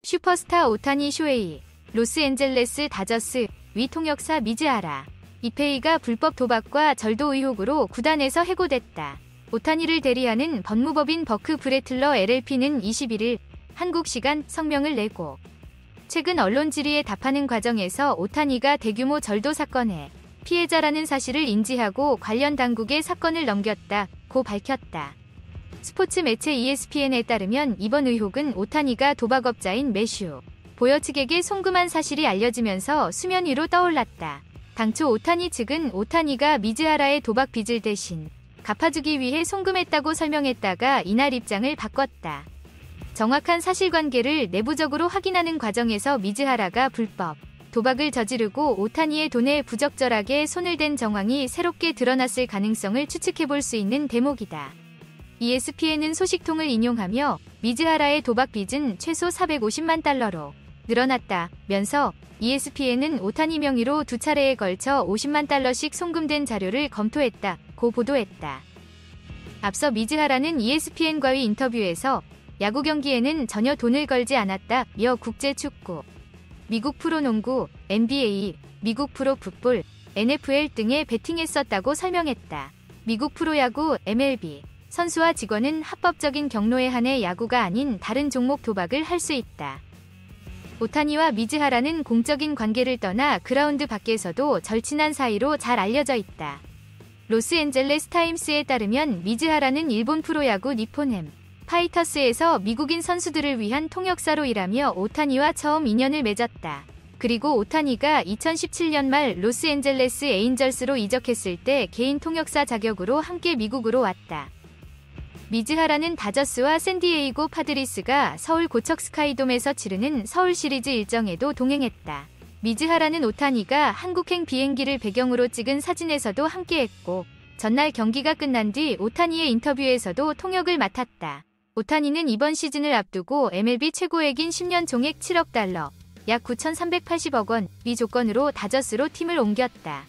슈퍼스타 오타니 쇼헤이, 로스앤젤레스 다저스 위 통역사 미즈하라 이페이가 불법 도박과 절도 의혹으로 구단에서 해고됐다. 오타니를 대리하는 법무법인 버크 브레틀러 LLP는 21일 한국 시간 성명을 내고 최근 언론 질의에 답하는 과정에서 오타니가 대규모 절도 사건의 피해자라는 사실을 인지하고 관련 당국에 사건을 넘겼다고 밝혔다. 스포츠 매체 ESPN에 따르면 이번 의혹은 오타니가 도박업자인 매슈 보여 측에게 송금한 사실이 알려지면서 수면 위로 떠올랐다. 당초 오타니 측은 오타니가 미즈하라의 도박 빚을 대신 갚아주기 위해 송금했다고 설명했다가 이날 입장을 바꿨다. 정확한 사실관계를 내부적으로 확인하는 과정에서 미즈하라가 불법 도박을 저지르고 오타니의 돈에 부적절하게 손을 댄 정황이 새롭게 드러났을 가능성을 추측해볼 수 있는 대목이다. ESPN은 소식통을 인용하며 미즈하라의 도박 빚은 최소 450만 달러로 늘어났다면서 ESPN은 오타니 명의로 2차례에 걸쳐 50만 달러씩 송금된 자료를 검토했다고 보도했다. 앞서 미즈하라는 ESPN과의 인터뷰에서 야구 경기에는 전혀 돈을 걸지 않았다며 국제축구, 미국 프로농구, NBA, 미국 프로풋볼, NFL 등에 베팅했었다고 설명했다. 미국 프로야구 MLB 선수와 직원은 합법적인 경로에 한해 야구가 아닌 다른 종목 도박을 할 수 있다. 오타니와 미즈하라는 공적인 관계를 떠나 그라운드 밖에서도 절친한 사이로 잘 알려져 있다. 로스앤젤레스 타임스에 따르면 미즈하라는 일본 프로야구 니폰햄 파이터스에서 미국인 선수들을 위한 통역사로 일하며 오타니와 처음 인연을 맺었다. 그리고 오타니가 2017년 말 로스앤젤레스 에인절스로 이적했을 때 개인 통역사 자격으로 함께 미국으로 왔다. 미즈하라는 다저스와 샌디에이고 파드리스가 서울 고척 스카이돔에서 치르는 서울 시리즈 일정에도 동행했다. 미즈하라는 오타니가 한국행 비행기를 배경으로 찍은 사진에서도 함께했고 전날 경기가 끝난 뒤 오타니의 인터뷰에서도 통역을 맡았다. 오타니는 이번 시즌을 앞두고 MLB 최고액인 10년 총액 7억 달러, 약 9,380억 원이 조건으로 다저스로 팀을 옮겼다.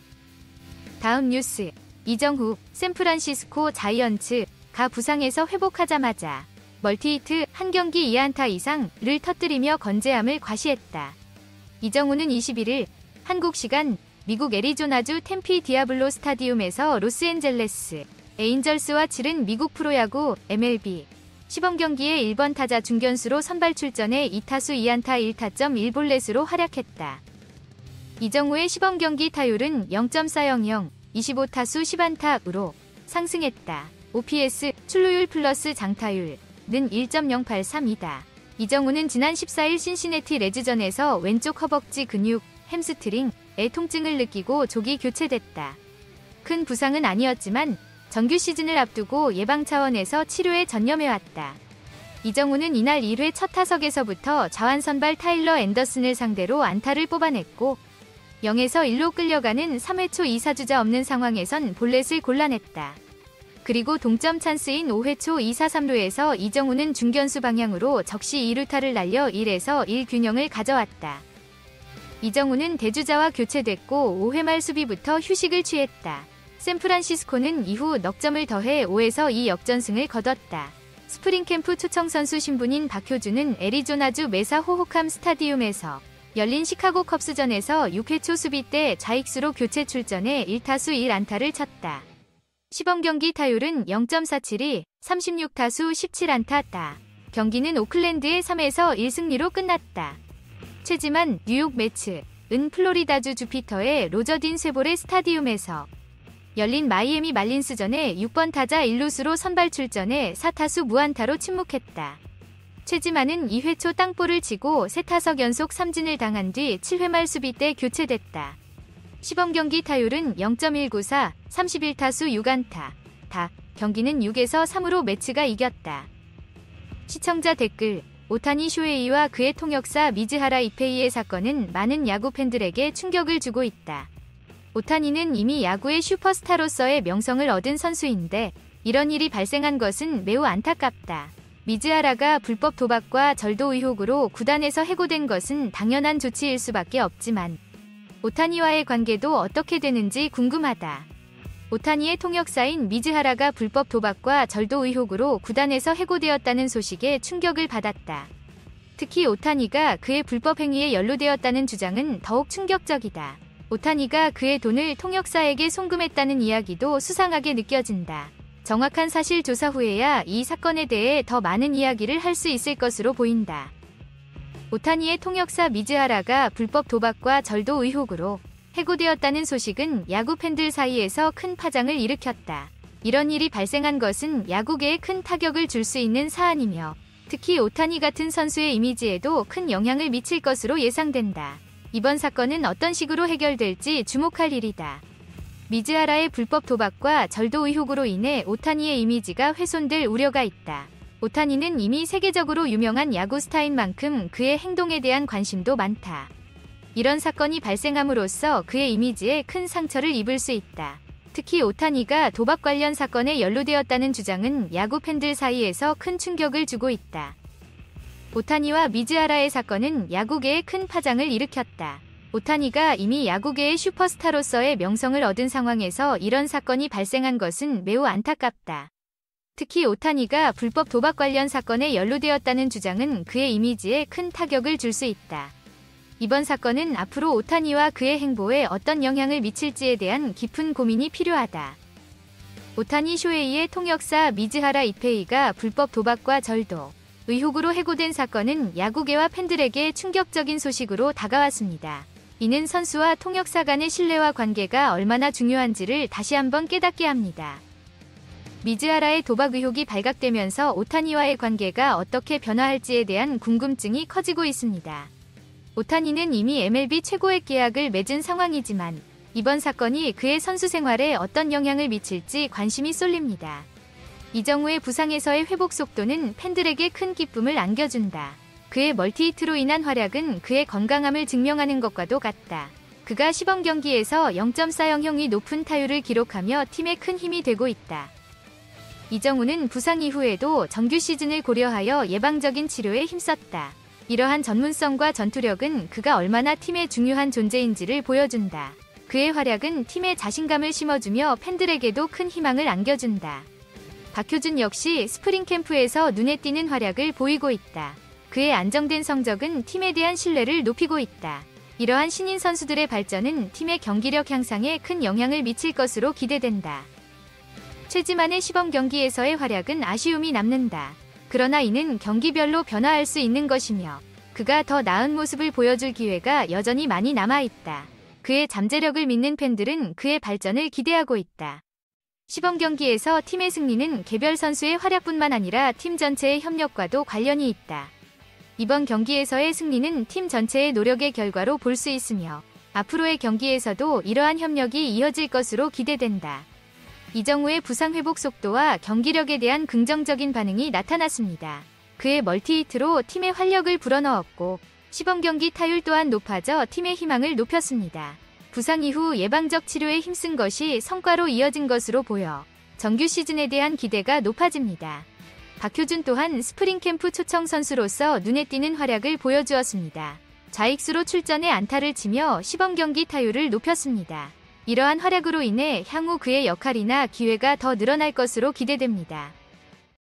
다음 뉴스. 이정후, 샌프란시스코 자이언츠가 부상에서 회복하자마자 멀티히트 한 경기 2안타 이상을 터뜨리며 건재함을 과시했다. 이정후는 21일 한국 시간 미국 애리조나주 템피 디아블로 스타디움에서 로스앤젤레스 에인절스와 치른 미국 프로야구 MLB 시범 경기에 1번 타자 중견수로 선발 출전해 2타수 2안타 1타점 1볼넷으로 활약했다. 이정후의 시범 경기 타율은 0.400, 25타수 10안타으로 상승했다. OPS 출루율 플러스 장타율은 1.083이다. 이정후는 지난 14일 신시내티 레즈전에서 왼쪽 허벅지 근육, 햄스트링에 통증을 느끼고 조기 교체됐다. 큰 부상은 아니었지만 정규 시즌을 앞두고 예방 차원에서 치료에 전념해왔다. 이정후는 이날 1회 첫 타석에서부터 좌완 선발 타일러 앤더슨을 상대로 안타를 뽑아냈고 0에서 1로 끌려가는 3회 초 2사주자 없는 상황에선 볼넷을 골라냈다. 그리고 동점 찬스인 5회 초 2사 3루에서 이정후는 중견수 방향으로 적시 2루타를 날려 1에서 1 균형을 가져왔다. 이정후는 대주자와 교체됐고 5회 말 수비부터 휴식을 취했다. 샌프란시스코는 이후 넉 점을 더해 5에서 2 역전승을 거뒀다. 스프링캠프 초청 선수 신분인 박효준은 애리조나주 메사 호호캄 스타디움에서 열린 시카고 컵스전에서 6회 초 수비 때 좌익수로 교체 출전해 1타수 1안타를 쳤다. 시범 경기 타율은 0.47이 36타수 17안타다. 경기는 오클랜드의 3에서 1승리로 끝났다. 최지만 뉴욕 매츠은 플로리다주 주피터의 로저딘 쇠볼의 스타디움에서 열린 마이애미 말린스전에 6번 타자 1루수로 선발 출전해 4타수 무안타로 침묵했다. 최지만은 2회 초 땅볼을 치고 3타석 연속 삼진을 당한 뒤 7회 말 수비 때 교체됐다. 시범 경기 타율은 0.194, 31타수 6안타. 경기는 6에서 3으로 매츠가 이겼다. 시청자 댓글. 오타니 쇼헤이와 그의 통역사 미즈하라 이페이의 사건은 많은 야구 팬들에게 충격을 주고 있다. 오타니는 이미 야구의 슈퍼스타로서의 명성을 얻은 선수인데 이런 일이 발생한 것은 매우 안타깝다. 미즈하라가 불법 도박과 절도 의혹으로 구단에서 해고된 것은 당연한 조치일 수밖에 없지만 오타니와의 관계도 어떻게 되는지 궁금하다. 오타니의 통역사인 미즈하라가 불법 도박과 절도 의혹으로 구단에서 해고되었다는 소식에 충격을 받았다. 특히 오타니가 그의 불법 행위에 연루되었다는 주장은 더욱 충격적이다. 오타니가 그의 돈을 통역사에게 송금했다는 이야기도 수상하게 느껴진다. 정확한 사실 조사 후에야 이 사건에 대해 더 많은 이야기를 할 수 있을 것으로 보인다. 오타니의 통역사 미즈하라가 불법 도박과 절도 의혹으로 해고되었다는 소식은 야구 팬들 사이에서 큰 파장을 일으켰다. 이런 일이 발생한 것은 야구계에 큰 타격을 줄 수 있는 사안이며 특히 오타니 같은 선수의 이미지에도 큰 영향을 미칠 것으로 예상된다. 이번 사건은 어떤 식으로 해결될지 주목할 일이다. 미즈하라의 불법 도박과 절도 의혹으로 인해 오타니의 이미지가 훼손될 우려가 있다. 오타니는 이미 세계적으로 유명한 야구 스타인 만큼 그의 행동에 대한 관심도 많다. 이런 사건이 발생함으로써 그의 이미지에 큰 상처를 입을 수 있다. 특히 오타니가 도박 관련 사건에 연루되었다는 주장은 야구 팬들 사이에서 큰 충격을 주고 있다. 오타니와 미즈하라의 사건은 야구계에 큰 파장을 일으켰다. 오타니가 이미 야구계의 슈퍼스타로서의 명성을 얻은 상황에서 이런 사건이 발생한 것은 매우 안타깝다. 특히 오타니가 불법 도박 관련 사건에 연루되었다는 주장은 그의 이미지에 큰 타격을 줄 수 있다. 이번 사건은 앞으로 오타니와 그의 행보에 어떤 영향을 미칠지에 대한 깊은 고민이 필요하다. 오타니 쇼헤이의 통역사 미즈하라 이페이가 불법 도박과 절도 의혹으로 해고된 사건은 야구계와 팬들에게 충격적인 소식으로 다가왔습니다. 이는 선수와 통역사 간의 신뢰와 관계가 얼마나 중요한지를 다시 한번 깨닫게 합니다. 미즈하라의 도박 의혹이 발각되면서 오타니와의 관계가 어떻게 변화할지에 대한 궁금증이 커지고 있습니다. 오타니는 이미 MLB 최고의 계약을 맺은 상황이지만 이번 사건이 그의 선수 생활에 어떤 영향을 미칠지 관심이 쏠립니다. 이정우의 부상에서의 회복 속도는 팬들에게 큰 기쁨을 안겨준다. 그의 멀티히트로 인한 활약은 그의 건강함을 증명하는 것과도 같다. 그가 시범 경기에서 0.40이 높은 타율을 기록하며 팀에 큰 힘이 되고 있다. 이정우는 부상 이후에도 정규 시즌을 고려하여 예방적인 치료에 힘썼다. 이러한 전문성과 전투력은 그가 얼마나 팀에 중요한 존재인지를 보여준다. 그의 활약은 팀에 자신감을 심어주며 팬들에게도 큰 희망을 안겨준다. 박효준 역시 스프링 캠프에서 눈에 띄는 활약을 보이고 있다. 그의 안정된 성적은 팀에 대한 신뢰를 높이고 있다. 이러한 신인 선수들의 발전은 팀의 경기력 향상에 큰 영향을 미칠 것으로 기대된다. 최지만의 시범 경기에서의 활약은 아쉬움이 남는다. 그러나 이는 경기별로 변화할 수 있는 것이며 그가 더 나은 모습을 보여줄 기회가 여전히 많이 남아있다. 그의 잠재력을 믿는 팬들은 그의 발전을 기대하고 있다. 시범 경기에서 팀의 승리는 개별 선수의 활약뿐만 아니라 팀 전체의 협력과도 관련이 있다. 이번 경기에서의 승리는 팀 전체의 노력의 결과로 볼 수 있으며 앞으로의 경기에서도 이러한 협력이 이어질 것으로 기대된다. 이정우의 부상 회복 속도와 경기력에 대한 긍정적인 반응이 나타났습니다. 그의 멀티히트로 팀의 활력을 불어넣었고 시범 경기 타율 또한 높아져 팀의 희망을 높였습니다. 부상 이후 예방적 치료에 힘쓴 것이 성과로 이어진 것으로 보여 정규 시즌에 대한 기대가 높아집니다. 박효준 또한 스프링 캠프 초청 선수로서 눈에 띄는 활약을 보여주었습니다. 좌익수로 출전해 안타를 치며 시범 경기 타율을 높였습니다. 이러한 활약으로 인해 향후 그의 역할이나 기회가 더 늘어날 것으로 기대됩니다.